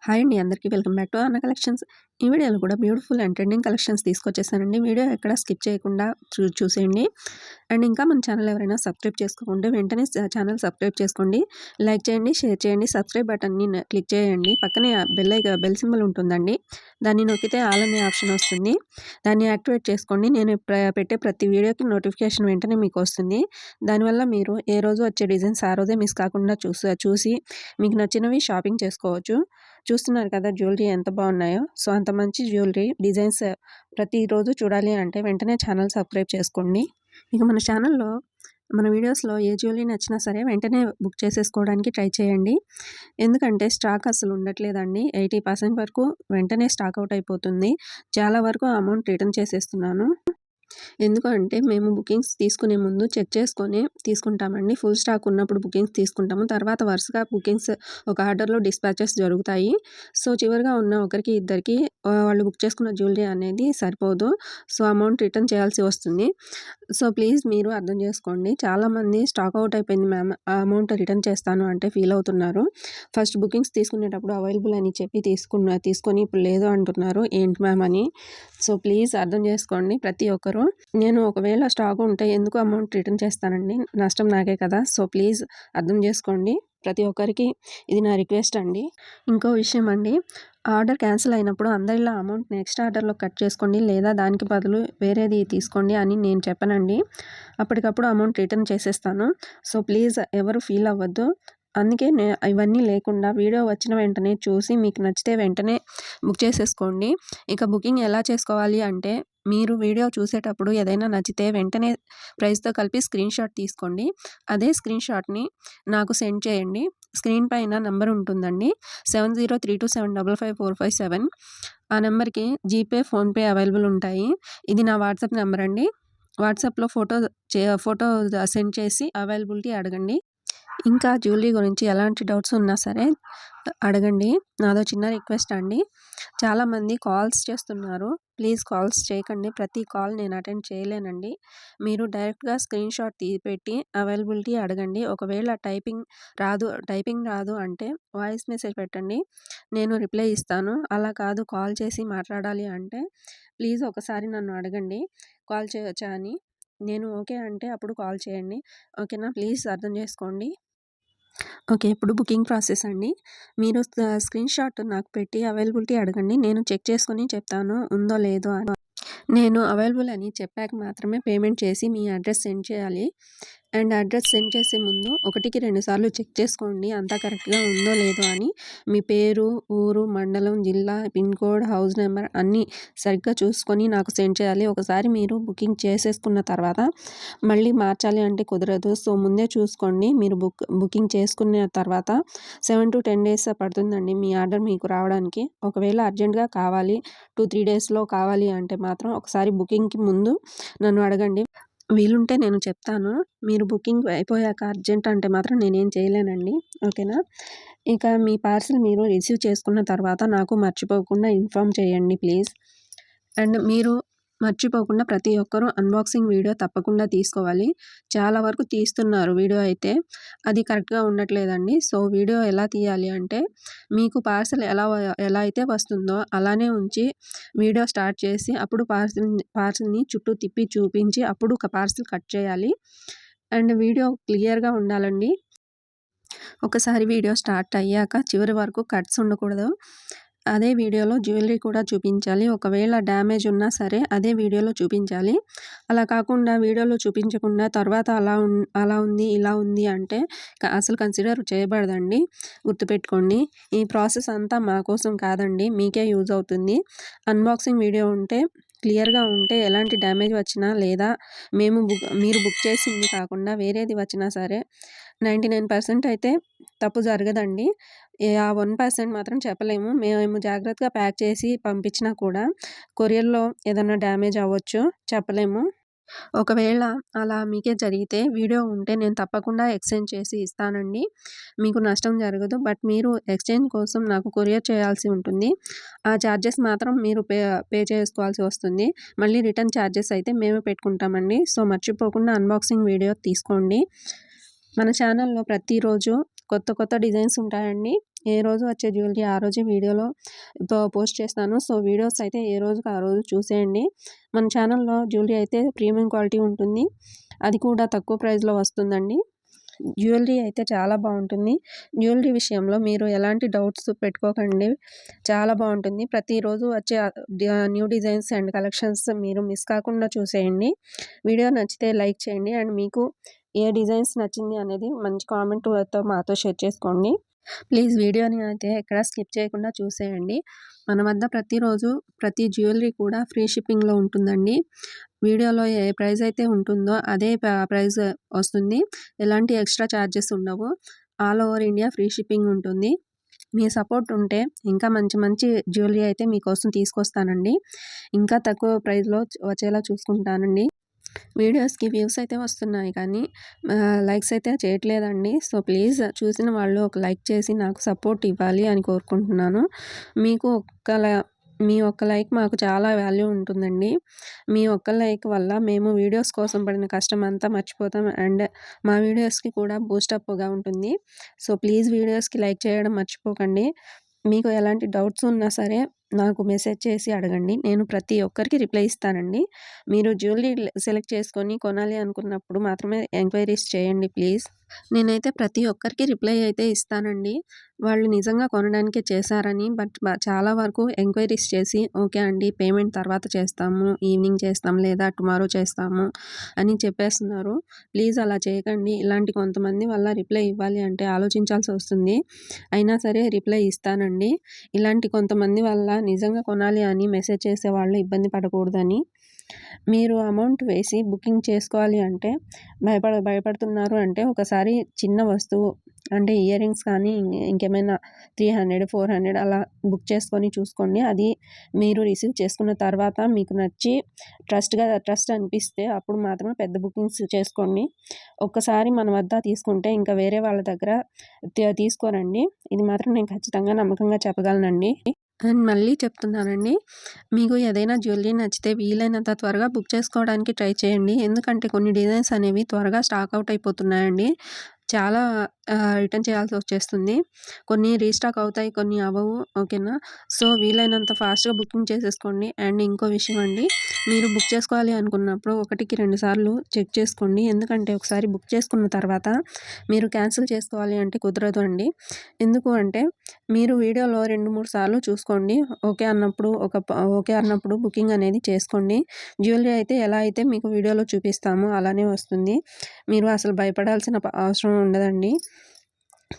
Hi అండి అందరికీ welcome back to Anna collections. ఈ వీడియోలో కూడా బ్యూటిఫుల్ అండ్ ట్రెండింగ్ కలెక్షన్స్ తీసుకొచ్చేసానండి. వీడియో ఎక్కడ స్కిప్ చేయకుండా చూసేయండి. అండ్ ఇంకా మన ఛానల్ ఎవరైనా సబ్స్క్రైబ్ చేసుకోకుంటే వెంటనే ఛానల్ సబ్స్క్రైబ్ చేసుకోండి. లైక్ చేయండి, షేర్ చేయండి, సబ్స్క్రైబ్ బటన్ని క్లిక్ చేయండి. పక్కనే బెల్ సింబల్ ఉంటుందండి. దాన్ని నొక్కితే ఆల్ అనే ఆప్షన్ వస్తుంది. దాన్ని యాక్టివేట్ చేసుకోండి. నేను పెట్టే ప్రతి వీడియోకి నోటిఫికేషన్ వెంటనే మీకు వస్తుంది. దానివల్ల మీరు ఏ రోజు వచ్చే డిజైన్స్ ఆ రోజే మిస్ కాకుండా చూసి మీకు నచ్చినవి షాపింగ్ చేసుకోవచ్చు. చూస్తున్నారు కదా జ్యువెలరీ ఎంత బాగున్నాయో. సో అంత మంచి జ్యువెలరీ డిజైన్స్ ప్రతిరోజు చూడాలి అంటే వెంటనే ఛానల్ సబ్స్క్రైబ్ చేసుకోండి. ఇక మన ఛానల్లో మన వీడియోస్లో ఏ జ్యువెలరీ నచ్చినా సరే వెంటనే బుక్ చేసేసుకోవడానికి ట్రై చేయండి. ఎందుకంటే స్టాక్ అసలు ఉండట్లేదండి. 80% వరకు వెంటనే స్టాక్ అవుట్ అయిపోతుంది. చాలా వరకు అమౌంట్ రిటర్న్ చేసేస్తున్నాను. ఎందుకంటే మేము బుకింగ్స్ తీసుకునే ముందు చెక్ చేసుకొని తీసుకుంటామండి. ఫుల్ స్టాక్ ఉన్నప్పుడు బుకింగ్స్ తీసుకుంటాము. తర్వాత వరుసగా బుకింగ్స్ ఒక ఆర్డర్లో డిస్పాచెస్ జరుగుతాయి. సో చివరిగా ఉన్న ఒకరికి ఇద్దరికి వాళ్ళు బుక్ చేసుకున్న జ్యువెలరీ అనేది సరిపోదు. సో అమౌంట్ రిటర్న్ చేయాల్సి వస్తుంది. సో ప్లీజ్ మీరు అర్థం చేసుకోండి. చాలామంది స్టాక్ అవుట్ అయిపోయింది మ్యామ్, ఆ అమౌంట్ రిటర్న్ చేస్తాను అంటే ఫీల్ అవుతున్నారు. ఫస్ట్ బుకింగ్స్ తీసుకునేటప్పుడు అవైలబుల్ అని చెప్పి తీసుకొని ఇప్పుడు లేదు అంటున్నారు ఏంటి మ్యామ్ అని. సో ప్లీజ్ అర్థం చేసుకోండి ప్రతి ఒక్కరు. నేను ఒకవేళ స్టాక్ ఉంటే ఎందుకు అమౌంట్ రిటర్న్ చేస్తానండి, నష్టం నాకే కదా. సో ప్లీజ్ అర్థం చేసుకోండి. ప్రతి ఒక్కరికి ఇది నా రిక్వెస్ట్ అండి. ఇంకో విషయం అండి, ఆర్డర్ క్యాన్సిల్ అయినప్పుడు అందరిలా అమౌంట్ నెక్స్ట్ ఆర్డర్లో కట్ చేసుకోండి, లేదా దానికి బదులు వేరేది తీసుకోండి అని నేను చెప్పనండి. అప్పటికప్పుడు అమౌంట్ రిటర్న్ చేసేస్తాను. సో ప్లీజ్ ఎవరు ఫీల్ అవ్వద్దు. అందుకే ఇవన్నీ లేకుండా వీడియో వచ్చిన వెంటనే చూసి మీకు నచ్చితే వెంటనే బుక్ చేసేసుకోండి. ఇక బుకింగ్ ఎలా చేసుకోవాలి అంటే, మీరు వీడియో చూసేటప్పుడు ఏదైనా నచ్చితే వెంటనే ప్రైస్తో కలిపి స్క్రీన్ షాట్ తీసుకోండి. అదే స్క్రీన్ షాట్ని నాకు సెండ్ చేయండి. స్క్రీన్ పైన నెంబర్ ఉంటుందండి, 7032275547. ఆ నెంబర్కి జీపే, ఫోన్పే అవైలబుల్ ఉంటాయి. ఇది నా వాట్సాప్ నెంబర్ అండి. వాట్సాప్లో ఫోటో సెండ్ చేసి అవైలబిలిటీ అడగండి. ఇంకా జ్యువెలరీ గురించి ఎలాంటి డౌట్స్ ఉన్నా సరే అడగండి. నాదో చిన్న రిక్వెస్ట్ అండి. చాలామంది కాల్స్ చేస్తున్నారు. ప్లీజ్ కాల్స్ చేయకండి. ప్రతి కాల్ నేను అటెండ్ చేయలేనండి. మీరు డైరెక్ట్గా స్క్రీన్ షాట్ పెట్టి అవైలబిలిటీ అడగండి. ఒకవేళ టైపింగ్ రాదు అంటే వాయిస్ మెసేజ్ పెట్టండి, నేను రిప్లై ఇస్తాను. అలా కాదు కాల్ చేసి మాట్లాడాలి అంటే ప్లీజ్ ఒకసారి నన్ను అడగండి కాల్ చేయొచ్చా అని. నేను ఓకే అంటే అప్పుడు కాల్ చేయండి. ఓకేనా, ప్లీజ్ అర్థం చేసుకోండి. ఓకే, ఇప్పుడు బుకింగ్ ప్రాసెస్ అండి. మీరు స్క్రీన్ షాట్ నాకు పెట్టి అవైలబిలిటీ అడగండి. నేను చెక్ చేసుకొని చెప్తాను ఉందో లేదో అని. నేను అవైలబుల్ అని చెప్పాక మాత్రమే పేమెంట్ చేసి మీ అడ్రస్ సెండ్ చేయాలి. అండ్ అడ్రస్ సెండ్ చేసే ముందు 1కి 2 సార్లు చెక్ చేసుకోండి అంతా కరెక్ట్గా ఉందో లేదో అని. మీ పేరు, ఊరు, మండలం, జిల్లా, పిన్ కోడ్, హౌస్ నెంబర్ అన్నీ సరిగ్గా చూసుకొని నాకు సెండ్ చేయాలి. ఒకసారి మీరు బుకింగ్ చేసేసుకున్న తర్వాత మళ్ళీ మార్చాలి అంటే కుదరదు. సో ముందే చూసుకోండి. మీరు బుకింగ్ చేసుకున్న తర్వాత 7 to 10 days పడుతుందండి మీ ఆర్డర్ మీకు రావడానికి. ఒకవేళ అర్జెంట్గా కావాలి, 2-3 డేస్లో కావాలి అంటే మాత్రం ఒకసారి బుకింగ్కి ముందు నన్ను అడగండి. వీలుంటే నేను చెప్తాను. మీరు బుకింగ్ అయిపోయాక అర్జెంట్ అంటే మాత్రం నేనేం చేయలేనండి. ఓకేనా. ఇక మీ పార్సిల్ మీరు రిసీవ్ చేసుకున్న తర్వాత నాకు మర్చిపోకుండా ఇన్ఫామ్ చేయండి ప్లీజ్. అండ్ మీరు మర్చిపోకుండా ప్రతి ఒక్కరూ అన్బాక్సింగ్ వీడియో తప్పకుండా తీసుకోవాలి. చాలా వరకు తీస్తున్నారు వీడియో అయితే, అది కరెక్ట్గా ఉండట్లేదండి. సో వీడియో ఎలా తీయాలి అంటే, మీకు పార్సల్ ఎలా అయితే వస్తుందో అలానే ఉంచి వీడియో స్టార్ట్ చేసి అప్పుడు పార్సల్ని చుట్టూ తిప్పి చూపించి అప్పుడు ఒక పార్సల్ కట్ చేయాలి. అండ్ వీడియో క్లియర్గా ఉండాలండి. ఒకసారి వీడియో స్టార్ట్ అయ్యాక చివరి వరకు కట్స్ ఉండకూడదు. అదే వీడియోలో జ్యువెలరీ కూడా చూపించాలి. ఒకవేళ డ్యామేజ్ ఉన్నా సరే అదే వీడియోలో చూపించాలి. అలా కాకుండా వీడియోలో చూపించకుండా తర్వాత అలా ఉంది ఇలా ఉంది అంటే అసలు కన్సిడర్ చేయబడదండి. గుర్తుపెట్టుకోండి. ఈ ప్రాసెస్ అంతా మా కోసం కాదండి, మీకే యూజ్ అవుతుంది. అన్బాక్సింగ్ వీడియో ఉంటే క్లియర్గా ఉంటే ఎలాంటి డ్యామేజ్ వచ్చినా లేదా మీరు బుక్ చేసింది కాకుండా వేరేది వచ్చినా సరే 99% అయితే తప్పు జరగదండి. ఆ 1% మాత్రం చెప్పలేము. మేము జాగ్రత్తగా ప్యాక్ చేసి పంపించినా కూడా కొరియర్లో ఏదైనా డ్యామేజ్ అవ్వచ్చు, చెప్పలేము. ఒకవేళ అలా మీకే జరిగితే వీడియో ఉంటే నేను తప్పకుండా ఎక్స్చేంజ్ చేసి ఇస్తానండి. మీకు నష్టం జరగదు. బట్ మీరు ఎక్స్చేంజ్ కోసం నాకు కొరియర్ చేయాల్సి ఉంటుంది. ఆ ఛార్జెస్ మాత్రం మీరు పే చేసుకోవాల్సి వస్తుంది. మళ్ళీ రిటర్న్ ఛార్జెస్ అయితే మేమే పెట్టుకుంటామండి. సో మర్చిపోకుండా అన్బాక్సింగ్ వీడియో తీసుకోండి. మన ఛానల్లో ప్రతిరోజు కొత్త కొత్త డిజైన్స్ ఉంటాయండి. ఏ రోజు వచ్చే జ్యువెలరీ ఆ రోజే వీడియోలో పోస్ట్ చేస్తాను. సో, వీడియోస్ అయితే ఏ రోజుకి ఆ రోజు చూసేయండి. మన ఛానల్‌లో జ్యువెలరీ అయితే ప్రీమియం క్వాలిటీ ఉంటుంది. అది కూడా తక్కువ ప్రైస్‌లో వస్తుందండి. జ్యువెలరీ అయితే చాలా బాగుంటుంది. జ్యువెలరీ విషయంలో మీరు ఎలాంటి డౌట్స్ పెట్టుకోకండి. చాలా బాగుంటుంది. ప్రతిరోజు వచ్చే న్యూ డిజైన్స్ అండ్ కలెక్షన్స్ మీరు మిస్ కాకుండా చూసేయండి. వీడియో నచ్చితే లైక్ చేయండి. అండ్ మీకు ఏ డిజైన్స్ నచ్చింది అనేది మంచి కామెంట్‌తో మాతో షేర్ చేసుకోండి. ప్లీజ్ వీడియోని అయితే ఎక్కడ స్కిప్ చేయకుండా చూసేయండి. మన వద్ద ప్రతిరోజు ప్రతి జ్యువెలరీ కూడా ఫ్రీ షిప్పింగ్‌లో ఉంటుందండి. వీడియోలో ఏ ప్రైస్ అయితే ఉంటుందో అదే ప్రైస్ వస్తుంది. ఎలాంటి ఎక్స్ట్రా ఛార్జెస్ ఉండవు. All over India free shipping ఉంటుంది. మీ సపోర్ట్ ఉంటే ఇంకా మంచి మంచి జ్యువెలరీ అయితే మీకోసం తీసుకొస్తానండి. ఇంకా తక్కువ ప్రైస్‌లో వచ్చేలా చూసుకుంటానండి. వీడియోస్‌కి వ్యూస్ అయితే వస్తున్నాయి కానీ లైక్స్ అయితే చేయట్లేదండి. సో, ప్లీజ్ చూసిన వాళ్ళు ఒక లైక్ చేసి నాకు సపోర్ట్ ఇవ్వాలి అని కోరుకుంటున్నాను. మీకు మీ ఒక్క లైక్ మాకు చాలా వాల్యూ ఉంటుందండి. మీ ఒక్క లైక్ వల్ల మేము వీడియోస్ కోసం పడిన కష్టం అంతా మర్చిపోతాం. అండ్ మా వీడియోస్‌కి కూడా బూస్టప్‌గా ఉంటుంది. సో, ప్లీజ్ వీడియోస్‌కి లైక్ చేయడం మర్చిపోకండి. మీకు ఎలాంటి డౌట్స్ ఉన్నా సరే నాకు మెసేజ్ చేసి అడగండి. నేను ప్రతి ఒక్కరికి రిప్లై ఇస్తానండి. మీరు జ్యువెలరీ సెలెక్ట్ చేసుకొని కొనాలి అనుకున్నప్పుడు మాత్రమే ఎంక్వైరీస్ చేయండి ప్లీజ్. నేనైతే ప్రతి ఒక్కరికి రిప్లై అయితే ఇస్తానండి. వాళ్ళు నిజంగా కొనడానికే చేశారని బట్ చాలా వరకు ఎంక్వైరీస్ చేసి ఓకే అండి పేమెంట్ తర్వాత చేస్తాము, ఈవినింగ్ చేస్తాం లేదా టుమారో చేస్తాము అని చెప్పేస్తున్నారు. ప్లీజ్ అలా చేయకండి. ఇలాంటి కొంతమంది వల్ల రిప్లై ఇవ్వాలి అంటే ఆలోచించాల్సి వస్తుంది. అయినా సరే రిప్లై ఇస్తానండి. ఇలాంటి కొంతమంది వల్ల నిజంగా కొనాలి అని మెసేజ్ చేసేవాళ్ళు ఇబ్బంది పడకూడదని. మీరు అమౌంట్ వేసి బుకింగ్ చేసుకోవాలి అంటే భయపడుతున్నారు అంటే ఒకసారి చిన్న వస్తువు అంటే ఇయర్ రింగ్స్ కానీ ఇంకేమైనా 300, 400 అలా బుక్ చేసుకొని చూసుకోండి. అది మీరు రిసీవ్ చేసుకున్న తర్వాత మీకు నచ్చి ట్రస్ట్ అనిపిస్తే అప్పుడు మాత్రమే పెద్ద బుకింగ్స్ చేసుకోండి. ఒక్కసారి మన వద్ద తీసుకుంటే ఇంకా వేరే వాళ్ళ దగ్గర తీసుకోరండి. ఇది మాత్రం నేను ఖచ్చితంగా నమ్మకంగా చెప్పగలనండి. అండ్ మళ్ళీ చెప్తున్నానండి. మీకు ఏదైనా జ్యువెలరీ నచ్చితే వీలైనంత త్వరగా బుక్ చేసుకోవడానికి ట్రై చేయండి. ఎందుకంటే కొన్ని డిజైన్స్ అనేవి త్వరగా స్టాక్ అవుట్ అయిపోతున్నాయండి. చాలా రిటర్న్ చేయాల్సి వచ్చేస్తుంది. కొన్ని రీస్టాక్ అవుతాయి, కొన్ని అవ్వవు. ఓకేనా? సో, వీలైనంత ఫాస్ట్‌గా బుకింగ్ చేసేసుకోండి. అండ్ ఇంకో విషయం అండి, మీరు బుక్ చేసుకోవాలి అనుకున్నప్పుడు 1కి 2 సార్లు చెక్ చేసుకోండి. ఎందుకంటే ఒకసారి బుక్ చేసుకున్న తర్వాత మీరు క్యాన్సిల్ చేసుకోవాలి అంటే కుదరదు అండి. ఎందుకు అంటే మీరు వీడియోలో 2, 3 సార్లు చూసుకోండి. ఓకే అన్నప్పుడు బుకింగ్ అనేది చేసుకోండి. జ్యువెలరీ అయితే ఎలా అయితే మీకు వీడియోలో చూపిస్తామో అలానే వస్తుంది. మీరు అసలు భయపడాల్సిన అవసరం ఉండదండి.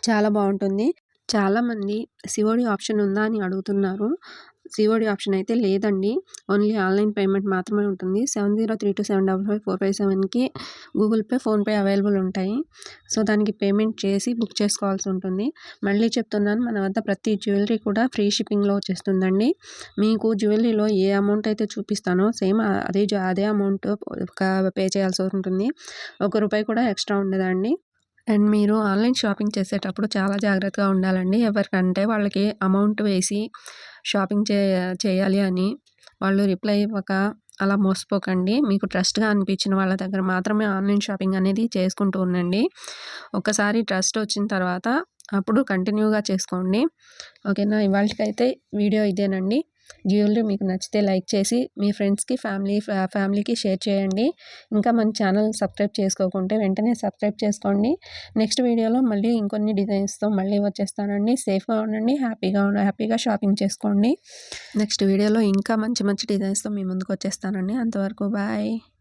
చాలా బాగుంటుంది. చాలామంది సిఓడి ఆప్షన్ ఉందా అని అడుగుతున్నారు. సిఓడి ఆప్షన్ అయితే లేదండి. ఓన్లీ ఆన్లైన్ పేమెంట్ మాత్రమే ఉంటుంది. 7032755457కి గూగుల్ పే, ఫోన్‌పే అవైలబుల్ ఉంటాయి. సో, దానికి పేమెంట్ చేసి బుక్ చేసుకోవాల్సి ఉంటుంది. మళ్ళీ చెప్తున్నాను, మన వద్ద ప్రతి జ్యువెలరీ కూడా ఫ్రీ షిప్పింగ్‌లో వచ్చేస్తుందండి. మీకు జ్యువెలరీలో ఏ అమౌంట్ అయితే చూపిస్తానో సేమ్ అదే అమౌంట్ పే చేయాల్సి ఉంటుంది. ₹1 కూడా ఎక్స్ట్రా ఉండదండి. అండ్ మీరు ఆన్లైన్ షాపింగ్ చేసేటప్పుడు చాలా జాగ్రత్తగా ఉండాలండి. ఎవరికంటే వాళ్ళకి అమౌంట్ వేసి షాపింగ్ చేయాలి అని వాళ్ళు రిప్లై ఇవ్వక అలా మోసపోకండి. మీకు ట్రస్ట్‌గా అనిపించిన వాళ్ళ దగ్గర మాత్రమే ఆన్లైన్ షాపింగ్ అనేది చేసుకుంటూ ఉండండి. ఒకసారి ట్రస్ట్ వచ్చిన తర్వాత అప్పుడు కంటిన్యూగా చేసుకోండి. ఓకేనా? ఇవాల్టికైతే వీడియో ఇదేనండి. జ్యువెలరీ మీకు నచ్చితే లైక్ చేసి మీ ఫ్రెండ్స్‌కి, ఫ్యామిలీకి షేర్ చేయండి. ఇంకా మన ఛానల్ సబ్స్క్రైబ్ చేసుకోకుంటే వెంటనే సబ్స్క్రైబ్ చేసుకోండి. నెక్స్ట్ వీడియోలో మళ్ళీ ఇంకొన్ని డిజైన్స్‌తో మళ్ళీ వచ్చేస్తానండి. సేఫ్‌గా ఉండండి. హ్యాపీగా షాపింగ్ చేసుకోండి. నెక్స్ట్ వీడియోలో ఇంకా మంచి మంచి డిజైన్స్‌తో మీ ముందుకు వచ్చేస్తానండి. అంతవరకు బాయ్.